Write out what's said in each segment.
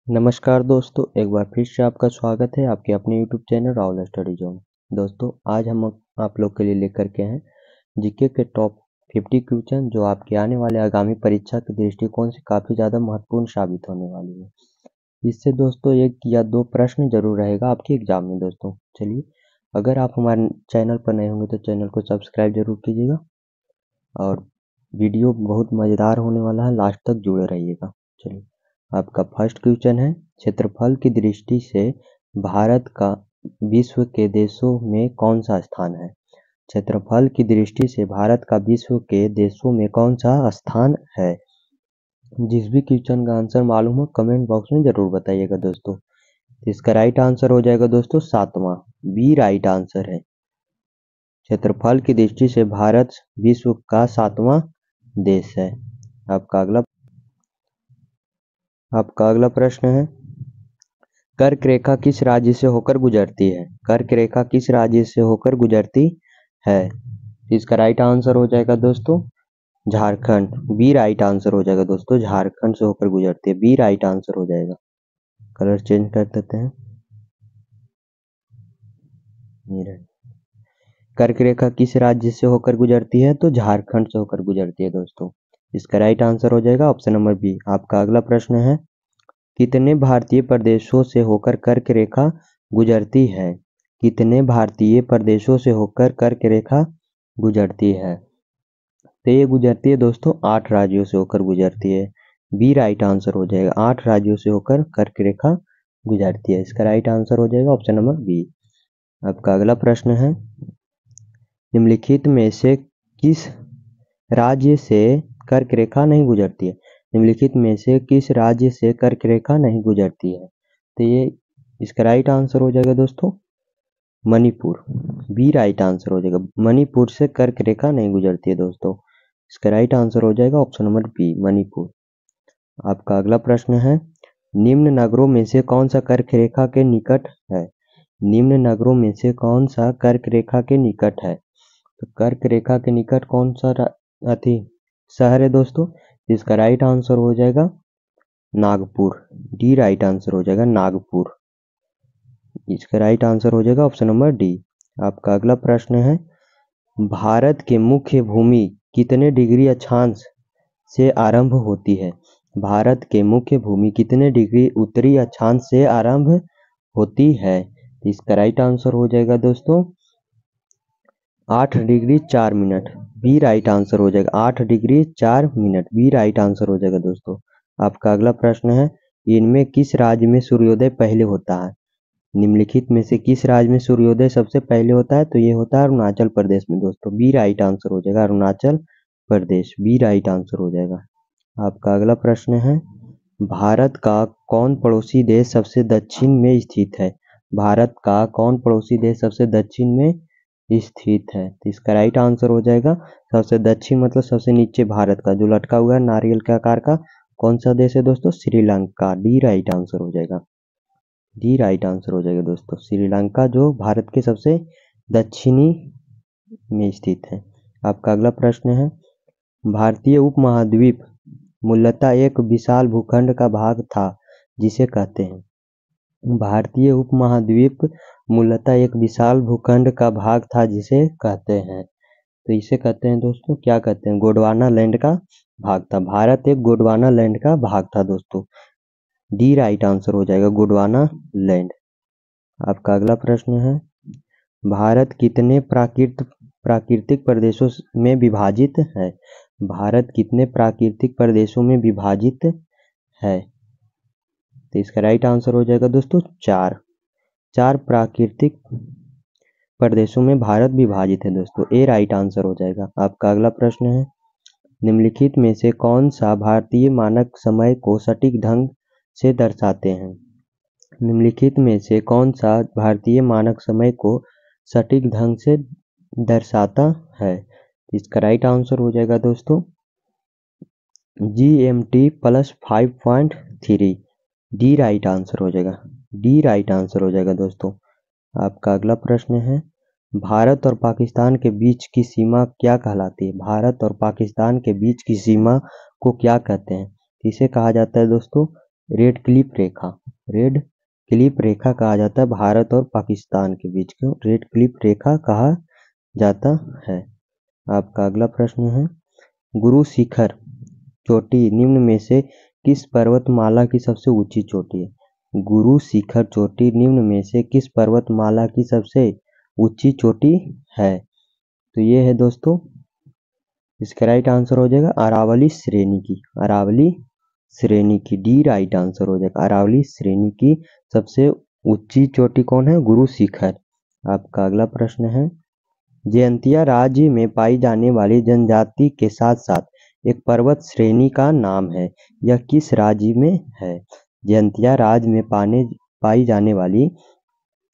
नमस्कार दोस्तों, एक बार फिर से आपका स्वागत है आपके अपने YouTube channel Rahul study zone. दोस्तों, आज हम आप लोग के लिए लेकर के हैं जीके के टॉप 50 क्वेश्चन जो आपके आने वाले आगामी परीक्षा के दृष्टिकोण से काफ़ी ज़्यादा महत्वपूर्ण साबित होने वाली है। इससे दोस्तों एक या दो प्रश्न जरूर रहेगा आपके एग्जाम में। दोस्तों चलिए, अगर आप हमारे चैनल पर नए होंगे तो चैनल को सब्सक्राइब जरूर कीजिएगा और वीडियो बहुत मज़ेदार होने वाला है, लास्ट तक जुड़े रहिएगा। चलिए, आपका फर्स्ट क्वेश्चन है, क्षेत्रफल की दृष्टि से भारत का विश्व के देशों में कौन सा स्थान है? क्षेत्रफल की दृष्टि से भारत का विश्व के देशों में कौन सा स्थान है? जिस भी क्वेश्चन का आंसर मालूम हो कमेंट बॉक्स में जरूर बताइएगा दोस्तों। इसका राइट आंसर हो जाएगा दोस्तों 7वां, बी राइट आंसर है। क्षेत्रफल की दृष्टि से भारत विश्व का 7वां देश है। आपका अगला प्रश्न है, कर्क रेखा किस राज्य से होकर गुजरती है? कर्क रेखा किस राज्य से होकर गुजरती है? इसका राइट आंसर हो जाएगा दोस्तों झारखंड, बी राइट आंसर हो जाएगा दोस्तों, झारखंड से होकर गुजरती है, बी राइट आंसर हो जाएगा। कलर चेंज कर देते हैं। कर्क रेखा किस राज्य से होकर गुजरती है? तो झारखंड से होकर गुजरती है दोस्तों। इसका राइट आंसर हो जाएगा ऑप्शन नंबर बी। आपका अगला प्रश्न है, कितने भारतीय प्रदेशों से होकर कर्क रेखा गुजरती है? कितने भारतीय प्रदेशों से होकर कर्क रेखा गुजरती है? तो ये गुजरती है दोस्तों 8 राज्यों से होकर गुजरती है, बी राइट आंसर हो जाएगा। 8 राज्यों से होकर कर्क रेखा गुजरती है, इसका राइट आंसर हो जाएगा ऑप्शन नंबर बी। आपका अगला प्रश्न है, निम्नलिखित में से किस राज्य से कर्क रेखा नहीं गुजरती है? निम्नलिखित में से किस राज्य से कर्क रेखा नहीं गुजरती है? तो ये इसका राइट आंसर हो जाएगा दोस्तों मणिपुर, बी राइट आंसर हो जाएगा। मणिपुर से कर्क रेखा नहीं गुजरती है दोस्तों, इसका राइट आंसर हो जाएगा ऑप्शन नंबर बी मणिपुर। आपका अगला प्रश्न है, निम्न नगरों में से कौन सा कर्क रेखा के निकट है? निम्न नगरों में से कौन सा कर्क रेखा के निकट है? तो कर्क रेखा के निकट कौन सा शहर है दोस्तों? इसका राइट आंसर हो जाएगा नागपुर, डी राइट आंसर हो जाएगा नागपुर, इसका राइट आंसर हो जाएगा ऑप्शन नंबर डी। आपका अगला प्रश्न है, भारत के मुख्य भूमि कितने डिग्री अक्षांश से आरंभ होती है? भारत के मुख्य भूमि कितने डिग्री उत्तरी अक्षांश से आरंभ होती है? इसका राइट आंसर हो जाएगा दोस्तों 8 degree 4 minute, B right answer हो जाएगा 8 degree 4 minute, B right answer हो जाएगा दोस्तों। आपका अगला प्रश्न है, इनमें किस राज्य में सूर्योदय पहले होता है? निम्नलिखित में से किस राज्य में सूर्योदय सबसे पहले होता है? तो ये होता है अरुणाचल प्रदेश में दोस्तों, बी राइट आंसर हो जाएगा Arunachal Pradesh, B right answer हो जाएगा। आपका अगला प्रश्न है, भारत का कौन पड़ोसी देश सबसे दक्षिण में स्थित है? भारत का कौन पड़ोसी देश सबसे दक्षिण में स्थित है? तो इसका राइट आंसर हो जाएगा सबसे दक्षिण मतलब सबसे नीचे भारत का जो लटका हुआ है नारियल के आकार का, कौन सा देश है दोस्तों? श्रीलंका, डी राइट आंसर हो जाएगा, डी राइट आंसर हो जाएगा दोस्तों श्रीलंका जो भारत के सबसे दक्षिणी में स्थित है। आपका अगला प्रश्न है, भारतीय उपमहाद्वीप मूलतः एक विशाल भूखंड का भाग था जिसे कहते हैं? भारतीय उपमहाद्वीप मूलतः एक विशाल भूखंड का भाग था जिसे कहते हैं? तो इसे कहते हैं दोस्तों, क्या कहते हैं? गोंडवाना लैंड का भाग था। भारत एक गोंडवाना लैंड का भाग था दोस्तों, डी राइट आंसर हो जाएगा गोंडवाना लैंड। आपका अगला प्रश्न है, भारत कितने प्राकृतिक प्रदेशों में विभाजित है? भारत कितने प्राकृतिक प्रदेशों में विभाजित है? तो इसका राइट आंसर हो जाएगा दोस्तों 4 प्राकृतिक प्रदेशों में भारत विभाजित है दोस्तों, ए राइट आंसर हो जाएगा। आपका अगला प्रश्न है, निम्नलिखित में से कौन सा भारतीय मानक समय को सटीक ढंग से दर्शाते हैं? निम्नलिखित में से कौन सा भारतीय मानक समय को सटीक ढंग से दर्शाता है? इसका राइट आंसर हो जाएगा दोस्तों GMT plus 5.3, D right answer हो जाएगा, डी राइट आंसर हो जाएगा दोस्तों। आपका अगला प्रश्न है, भारत और पाकिस्तान के बीच की सीमा क्या कहलाती है? भारत और पाकिस्तान के बीच की सीमा को क्या कहते हैं? इसे कहा जाता है दोस्तों रेड क्लिफ रेखा, रेड क्लिफ रेखा कहा जाता है भारत और पाकिस्तान के बीच को रेड क्लिफ रेखा कहा जाता है। आपका अगला प्रश्न है, गुरु शिखर चोटी निम्न में से किस पर्वतमाला की सबसे ऊंची चोटी है? गुरु शिखर चोटी निम्न में से किस पर्वतमाला की सबसे ऊंची चोटी है? तो ये है दोस्तों, इसका राइट आंसर हो जाएगा अरावली श्रेणी की, अरावली श्रेणी की, डी राइट आंसर हो जाएगा। अरावली श्रेणी की सबसे ऊंची चोटी कौन है? गुरु शिखर। आपका अगला प्रश्न है, जयंतिया राज्य में पाई जाने वाली जनजाति के साथ साथ एक पर्वत श्रेणी का नाम है, यह किस राज्य में है? जयंतिया राज्य में पाई जाने वाली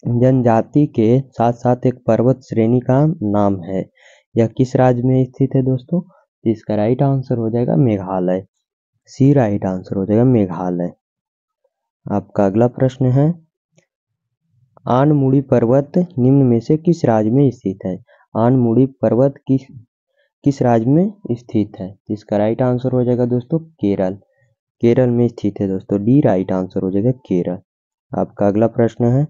जनजाति के साथ साथ एक पर्वत श्रेणी का नाम है, यह किस राज्य में स्थित है दोस्तों? इसका राइट आंसर हो जाएगा मेघालय, सी राइट आंसर हो जाएगा मेघालय। आपका अगला प्रश्न है, आनमुड़ी पर्वत निम्न में से किस राज्य में स्थित है? आनमुड़ी पर्वत किस राज्य में स्थित है? इसका राइट आंसर हो जाएगा दोस्तों केरल, केरल में स्थित है दोस्तों, डी राइट आंसर हो जाएगा केरल। आपका अगला प्रश्न है,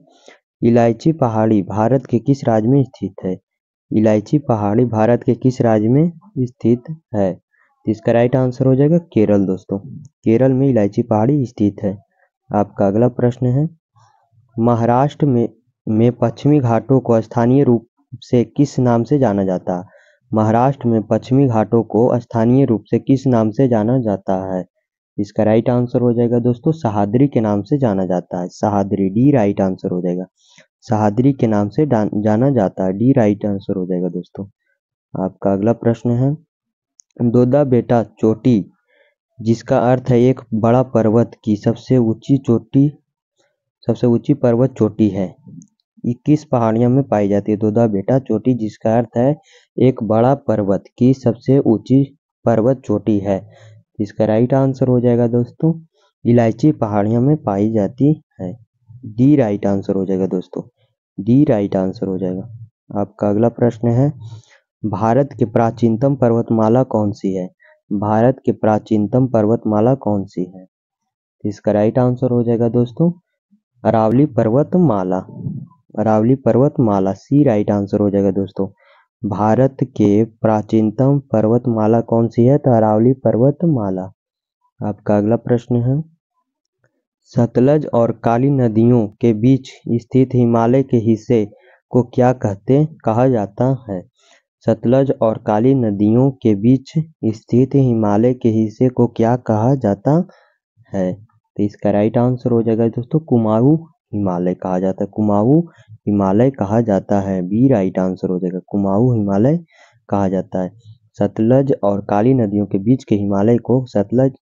इलायची पहाड़ी भारत के किस राज्य में स्थित है? इलायची पहाड़ी भारत के किस राज्य में स्थित है? इसका राइट आंसर हो जाएगा केरल दोस्तों, केरल में इलायची पहाड़ी स्थित है। आपका अगला प्रश्न है, महाराष्ट्र में पश्चिमी घाटों को स्थानीय रूप से किस नाम से जाना जाता है? महाराष्ट्र में पश्चिमी घाटों को स्थानीय रूप से किस नाम से जाना जाता है? इसका राइट आंसर हो जाएगा दोस्तों सह्याद्री के नाम से जाना जाता है, सह्याद्री, डी राइट आंसर हो जाएगा, सह्याद्री के नाम से जाना जाता है, डी राइट आंसर हो जाएगा दोस्तों। आपका अगला प्रश्न है, दोदा बेटा चोटी जिसका अर्थ है एक बड़ा पर्वत की सबसे ऊंची पर्वत चोटी है, ये किस पहाड़ियों में पाई जाती है? दोदा बेटा चोटी जिसका अर्थ है एक बड़ा पर्वत की सबसे ऊंची पर्वत चोटी है, इसका राइट आंसर हो जाएगा दोस्तों इलायची पहाड़ियों में पाई जाती है, डी राइट आंसर हो जाएगा दोस्तों, डी राइट आंसर हो जाएगा। आपका अगला प्रश्न है, भारत के प्राचीनतम पर्वतमाला कौन सी है? भारत के प्राचीनतम पर्वतमाला कौन सी है? इसका राइट आंसर हो जाएगा दोस्तों अरावली पर्वतमाला, अरावली पर्वतमाला, सी राइट आंसर हो जाएगा दोस्तों। भारत के प्राचीनतम पर्वतमाला कौन सी है? तो अरावली पर्वतमाला। आपका अगला प्रश्न है, सतलज और काली नदियों के बीच स्थित हिमालय के हिस्से को क्या कहा जाता है? सतलज और काली नदियों के बीच स्थित हिमालय के हिस्से को क्या कहा जाता है? तो इसका राइट आंसर हो जाएगा दोस्तों कुमाऊं हिमालय कहा जाता है, कुमाऊं हिमालय कहा जाता है, बी राइट आंसर हो जाएगा, कुमाऊं हिमालय कहा जाता है। सतलज और काली नदियों के बीच के हिमालय को सतलज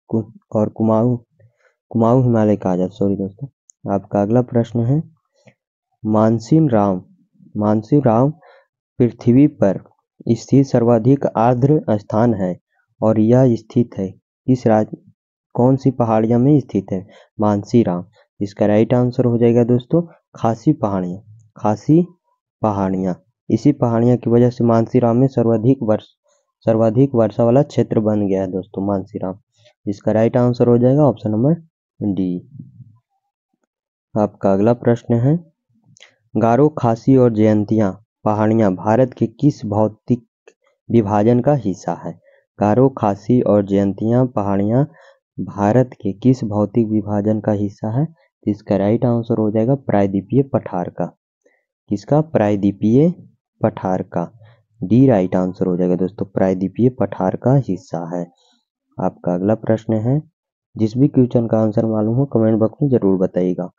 और कुमाऊं हिमालय कहा जाता है, सॉरी दोस्तों। आपका अगला प्रश्न है, मानसीराम पृथ्वी पर स्थित सर्वाधिक आर्द्र स्थान है और यह स्थित है किस राज्य, कौन सी पहाड़ियों में स्थित है? मानसीराम, इसका राइट आंसर हो जाएगा दोस्तों खासी पहाड़ियाँ, खासी पहाड़ियाँ, इसी पहाड़ियाँ की वजह से मानसीराम में सर्वाधिक वर्षा वाला क्षेत्र बन गया है दोस्तों मानसीराम, इसका राइट आंसर हो जाएगा ऑप्शन नंबर डी। आपका अगला प्रश्न है, गारो, खासी और जयंतिया पहाड़ियाँ भारत के किस भौतिक विभाजन का हिस्सा है? गारो, खासी और जयंतिया पहाड़ियाँ भारत के किस भौतिक विभाजन का हिस्सा है? इसका राइट आंसर हो जाएगा प्रायद्वीपीय पठार का, किसका? प्रायद्वीपीय पठार का, डी राइट आंसर हो जाएगा दोस्तों, प्रायद्वीपीय पठार का हिस्सा है। आपका अगला प्रश्न है, जिस भी क्वेश्चन का आंसर मालूम हो कमेंट बॉक्स में जरूर बताइएगा।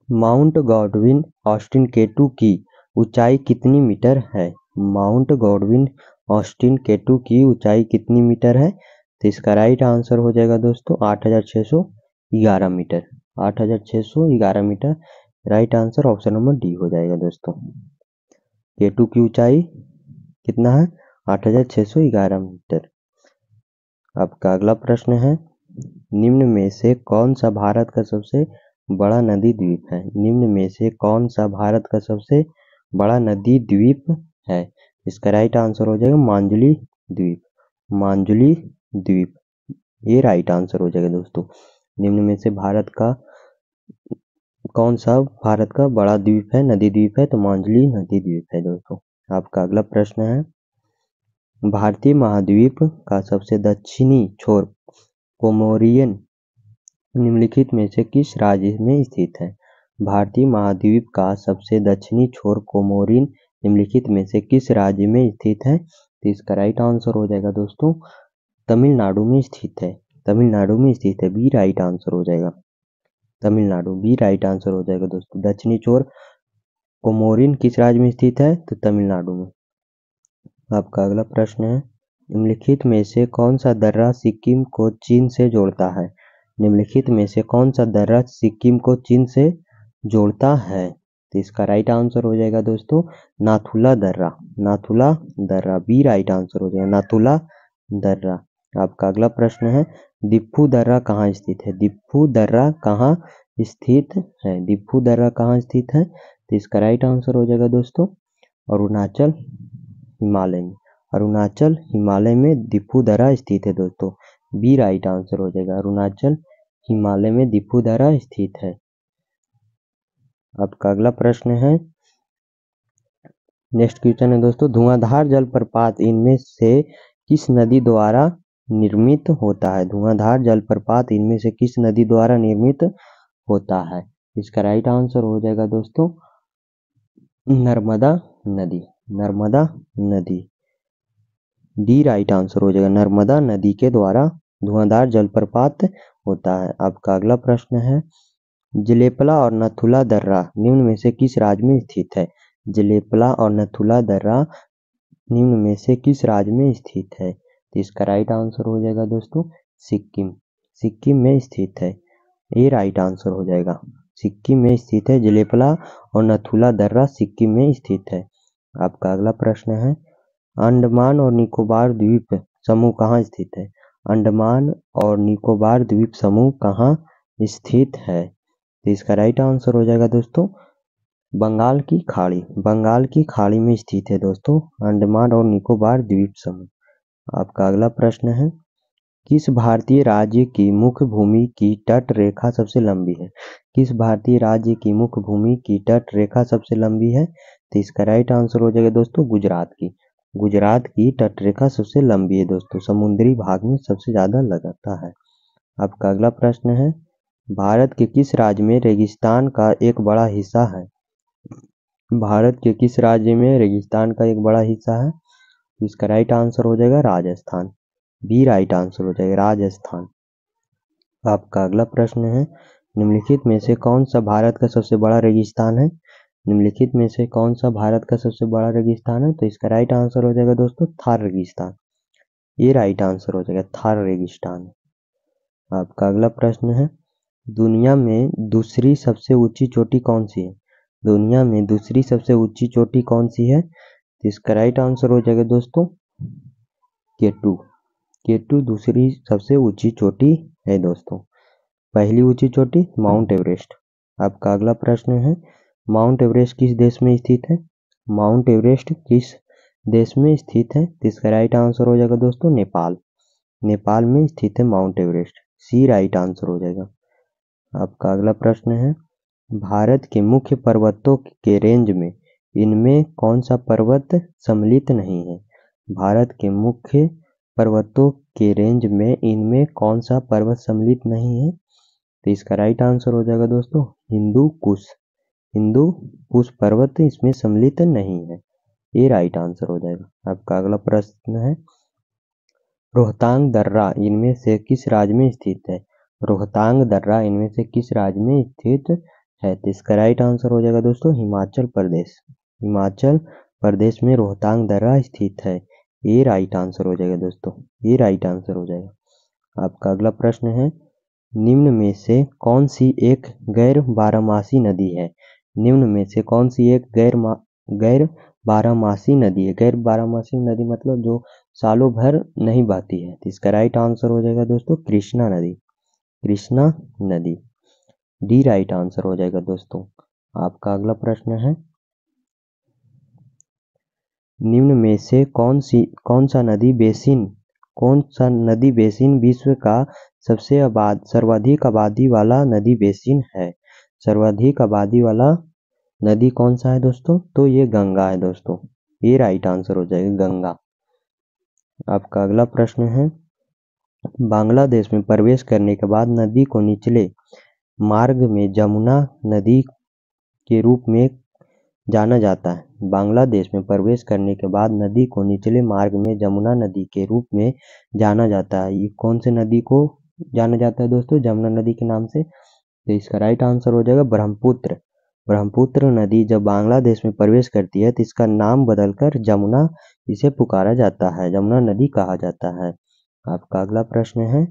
माउंट गॉडविन ऑस्टिन K2 की ऊंचाई कितनी मीटर है? माउंट गॉडविन ऑस्टिन K2 की ऊंचाई कितनी मीटर है? तो इसका राइट आंसर हो जाएगा दोस्तों 8611 metre, 8611 metre, right answer option number D हो जाएगा दोस्तों। K2 की ऊंचाई कितना है? 8611 मीटर। आपका अगला प्रश्न है, निम्न में से कौन सा भारत का सबसे बड़ा नदी द्वीप है? निम्न में से कौन सा भारत का सबसे बड़ा नदी द्वीप है? इसका राइट आंसर हो जाएगा मांजुली द्वीप, मांजुली द्वीप, ये राइट आंसर हो जाएगा दोस्तों। निम्न में से कौन सा भारत का बड़ा द्वीप है, नदी द्वीप है? तो मांजुली नदी द्वीप है दोस्तों। आपका अगला प्रश्न है, भारतीय महाद्वीप का सबसे दक्षिणी छोर कोमोरियन निम्नलिखित में से किस राज्य में स्थित है? भारतीय महाद्वीप का सबसे दक्षिणी छोर कोमोरिन निम्नलिखित में से किस राज्य में स्थित है? तो इसका राइट आंसर हो जाएगा दोस्तों तमिलनाडु में स्थित है। तमिलनाडु में स्थित है, बी राइट आंसर हो जाएगा। तमिलनाडु, बी राइट आंसर हो जाएगा दोस्तों। दक्षिणी छोर कोमोरिन किस राज्य में स्थित है? तो तमिलनाडु में। आपका अगला प्रश्न है, निम्नलिखित में से कौन सा दर्रा सिक्किम को चीन से जोड़ता है? निम्नलिखित में से कौन सा दर्रा सिक्किम को चीन से जोड़ता है? तो इसका राइट आंसर हो जाएगा दोस्तों नाथुला दर्रा। नाथुला दर्रा, बी राइट आंसर हो जाएगा, नाथुला दर्रा। आपका अगला प्रश्न है, दिफू दर्रा कहाँ स्थित है? दिफू दर्रा कहाँ स्थित है? दिफू दर्रा कहाँ स्थित है? तो इसका राइट आंसर हो जाएगा दोस्तों अरुणाचल हिमालय में। अरुणाचल हिमालय में दिफू दर्रा स्थित है दोस्तों, बी राइट आंसर हो जाएगा। अरुणाचल हिमालय में दिफू दर्रा स्थित है। आपका अगला प्रश्न है, नेक्स्ट क्वेश्चन है दोस्तों, धुआंधार जलप्रपात इनमें से किस नदी द्वारा निर्मित होता है? धुआंधार जलप्रपात इनमें से किस नदी द्वारा निर्मित होता है? इसका राइट आंसर हो जाएगा दोस्तों नर्मदा नदी। नर्मदा नदी, डी राइट आंसर हो जाएगा। नर्मदा नदी के द्वारा धुआंधार जलप्रपात होता है। आपका अगला प्रश्न है, जलेपला और नथुला दर्रा निम्न में से किस राज्य में स्थित है? जलेपला और नथुला दर्रा निम्न में से किस राज्य में स्थित है? तो इसका राइट आंसर हो जाएगा दोस्तों सिक्किम। सिक्किम में स्थित है, ये राइट आंसर हो जाएगा। सिक्किम में स्थित है जलेपला और नथुला दर्रा, सिक्किम में स्थित है। आपका अगला प्रश्न है, अंडमान और निकोबार द्वीप समूह कहाँ स्थित है? अंडमान और निकोबार द्वीप समूह कहाँ स्थित है? तो इसका राइट आंसर हो जाएगा दोस्तों बंगाल की खाड़ी। बंगाल की खाड़ी में स्थित है दोस्तों अंडमान और निकोबार द्वीप समूह। आपका अगला प्रश्न है, किस भारतीय राज्य की मुख्य भूमि की तट रेखा सबसे लंबी है? किस भारतीय राज्य की मुख्य भूमि की तट रेखा सबसे लंबी है? तो इसका राइट आंसर हो जाएगा दोस्तों गुजरात की। गुजरात की तट रेखा सबसे लंबी है दोस्तों, समुद्री भाग में सबसे ज्यादा लगता है। आपका अगला प्रश्न है, भारत के किस राज्य में रेगिस्तान का एक बड़ा हिस्सा है? भारत के किस राज्य में रेगिस्तान का एक बड़ा हिस्सा है? इसका राइट आंसर हो जाएगा राजस्थान, बी राइट आंसर हो जाएगा राजस्थान। आपका अगला प्रश्न है, निम्नलिखित में से कौन सा भारत का सबसे बड़ा रेगिस्तान है? निम्नलिखित में से कौन सा भारत का सबसे बड़ा रेगिस्तान है? तो इसका राइट आंसर हो जाएगा दोस्तों थार रेगिस्तान, ये राइट आंसर हो जाएगा थार रेगिस्तान। आपका अगला प्रश्न है, दुनिया में दूसरी सबसे ऊंची चोटी कौन सी है? दुनिया में दूसरी सबसे ऊंची चोटी कौन सी है? तो इसका राइट आंसर हो जाएगा दोस्तों केटू। केटू दूसरी सबसे ऊंची चोटी है दोस्तों। पहली ऊंची चोटी माउंट एवरेस्ट। आपका अगला प्रश्न है, माउंट एवरेस्ट किस देश में स्थित है? माउंट एवरेस्ट किस देश में स्थित है? तो इसका राइट आंसर हो जाएगा दोस्तों नेपाल। नेपाल में स्थित है माउंट एवरेस्ट, सी राइट आंसर हो जाएगा। आपका अगला प्रश्न है, भारत के मुख्य पर्वतों के रेंज में इनमें कौन सा पर्वत सम्मिलित नहीं है? भारत के मुख्य पर्वतों के रेंज में इनमें कौन सा पर्वत सम्मिलित नहीं है? तो इसका राइट आंसर हो जाएगा दोस्तों हिंदू कुश। हिंदू कुश पर्वत इसमें सम्मिलित नहीं है, ये राइट आंसर हो जाएगा। आपका अगला प्रश्न है, रोहतांग दर्रा इनमें से किस राज्य में स्थित है? रोहतांग दर्रा इनमें से किस राज्य में स्थित है? तो इसका राइट आंसर हो जाएगा दोस्तों हिमाचल प्रदेश। हिमाचल प्रदेश में रोहतांग दर्रा स्थित है, ये राइट आंसर हो जाएगा दोस्तों, ये राइट आंसर हो जाएगा। आपका अगला प्रश्न है, निम्न में से कौन सी एक गैर बारहमासी नदी है? निम्न में से कौन सी एक गैर बारहमासी नदी है? गैर बारहमासी नदी मतलब जो सालों भर नहीं बहती है। तो इसका राइट आंसर हो जाएगा दोस्तों कृष्णा नदी। कृष्णा नदी, डी राइट आंसर हो जाएगा दोस्तों। आपका अगला प्रश्न है, निम्न में से कौन सा नदी बेसिन कौन सा नदी बेसिन विश्व का सर्वाधिक आबादी वाला नदी बेसिन है? सर्वाधिक आबादी वाला नदी कौन सा है दोस्तों? तो ये गंगा है दोस्तों, ये राइट आंसर हो जाएगा गंगा। आपका अगला प्रश्न है, बांग्लादेश में प्रवेश करने के बाद नदी को निचले मार्ग में जमुना नदी के रूप में जाना जाता है। बांग्लादेश में प्रवेश करने के बाद नदी को निचले मार्ग में जमुना नदी के रूप में जाना जाता है। ये कौन से नदी को जाना जाता है दोस्तों? जमुना नदी के नाम से। तो इसका राइट आंसर हो जाएगा ब्रह्मपुत्र। ब्रह्मपुत्र नदी जब बांग्लादेश में प्रवेश करती है तो इसका नाम बदलकर जमुना इसे पुकारा जाता है, जमुना नदी कहा जाता है। आपका अगला प्रश्न है,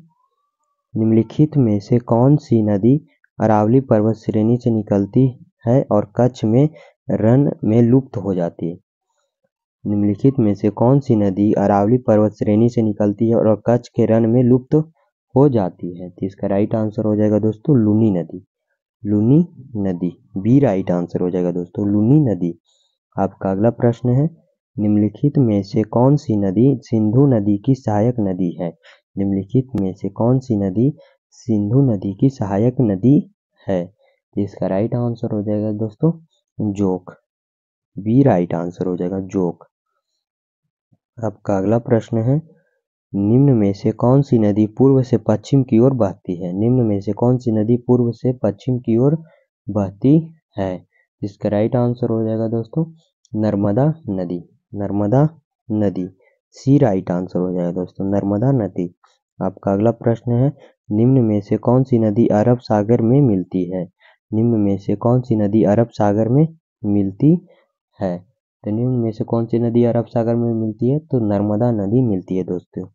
निम्नलिखित में से कौन सी नदी अरावली पर्वत श्रेणी से निकलती है और कच्छ में रन में लुप्त हो जाती है? निम्नलिखित में से कौन सी नदी अरावली पर्वत श्रेणी से निकलती है और कच्छ के रन में लुप्त हो जाती है? तो इसका राइट आंसर हो जाएगा दोस्तों लूनी नदी। लूनी नदी बी राइट आंसर हो जाएगा दोस्तों, लूनी नदी। आपका अगला प्रश्न है, निम्नलिखित में से कौन सी नदी सिंधु नदी की सहायक नदी है? निम्नलिखित में से कौन सी नदी सिंधु नदी की सहायक नदी है? इसका राइट आंसर हो जाएगा दोस्तों जोक, बी राइट आंसर हो जाएगा जोक। आपका अगला प्रश्न है, निम्न में से कौन सी नदी पूर्व से पश्चिम की ओर बहती है? निम्न में से कौन सी नदी पूर्व से पश्चिम की ओर बहती है? इसका राइट आंसर हो जाएगा दोस्तों नर्मदा नदी, नर्मदा नदी, सी राइट आंसर हो जाएगा दोस्तों नर्मदा नदी। आपका अगला प्रश्न है, निम्न में से कौन सी नदी अरब सागर में मिलती है? निम्न में से कौन सी नदी अरब सागर में मिलती है? तो निम्न में से कौन सी नदी अरब सागर में मिलती है? तो नर्मदा नदी मिलती है दोस्तों,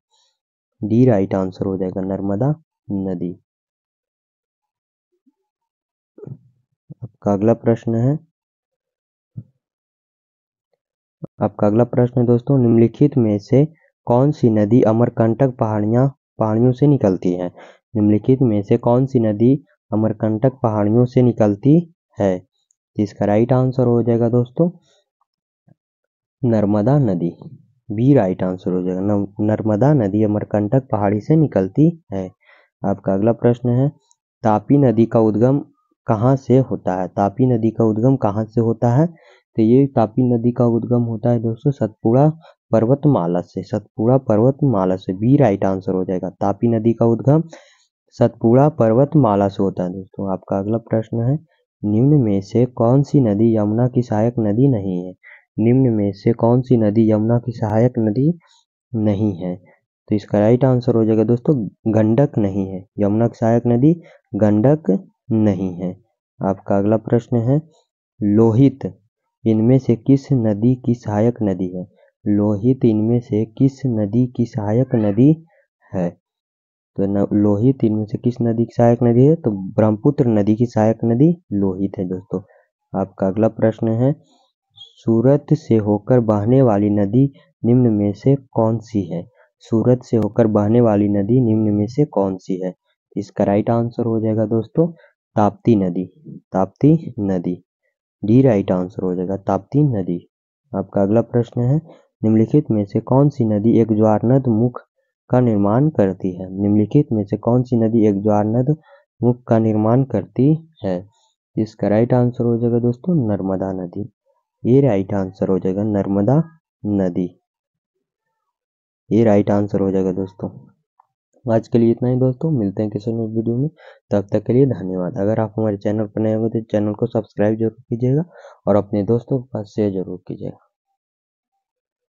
डी राइट आंसर हो जाएगा नर्मदा नदी। आपका अगला प्रश्न है, आपका अगला प्रश्न है दोस्तों, निम्नलिखित में से कौन सी नदी अमरकंटक पहाड़ियों से निकलती है? निम्नलिखित में से कौन सी नदी अमरकंटक पहाड़ियों से निकलती है? इसका राइट आंसर हो जाएगा दोस्तों नर्मदा नदी, बी राइट आंसर हो जाएगा नर्मदा नदी अमरकंटक पहाड़ी से निकलती है। आपका अगला प्रश्न है, तापी नदी का उद्गम कहाँ से होता है? तापी नदी का उद्गम कहाँ से होता है? तो ये तापी नदी का उद्गम होता है दोस्तों सतपुड़ा पर्वतमाला से, सतपुड़ा पर्वतमाला से, बी राइट आंसर हो जाएगा। तापी नदी का उद्गम सतपुड़ा पर्वतमाला से होता है दोस्तों। आपका अगला प्रश्न है, निम्न में से कौन सी नदी यमुना की सहायक नदी नहीं है? निम्न में से कौन सी नदी यमुना की सहायक नदी नहीं है? तो इसका राइट आंसर हो जाएगा दोस्तों गंडक नहीं है, यमुना की सहायक नदी गंडक नहीं है। आपका अगला प्रश्न है, लोहित इनमें से किस नदी की सहायक नदी है? लोहित इनमें से किस नदी की सहायक नदी है? तो लोहित इनमें से किस नदी की सहायक नदी है? तो ब्रह्मपुत्र नदी की सहायक नदी लोहित है दोस्तों। आपका अगला प्रश्न है, सूरत से होकर बहने वाली नदी निम्न में से कौन सी है? सूरत से होकर बहने वाली नदी निम्न में से कौन सी है? इसका राइट आंसर हो जाएगा दोस्तों ताप्ती नदी, ताप्ती नदी, डी राइट आंसर हो जाएगा ताप्ती नदी। आपका अगला प्रश्न है, निम्नलिखित में से कौन सी नदी एक ज्वारनद मुख का निर्माण करती है? निम्नलिखित में से कौन सी नदी एक ज्वारनद मुख का निर्माण करती है? इसका राइट आंसर हो जाएगा दोस्तों नर्मदा नदी, ये राइट आंसर हो जाएगा नर्मदा नदी, ये राइट आंसर हो जाएगा दोस्तों। आज के लिए इतना ही दोस्तों, मिलते हैं किसी नए वीडियो में, तब तक के लिए धन्यवाद। अगर आप हमारे चैनल पर नए हो तो चैनल को सब्सक्राइब जरूर कीजिएगा और अपने दोस्तों के पास शेयर जरूर कीजिएगा।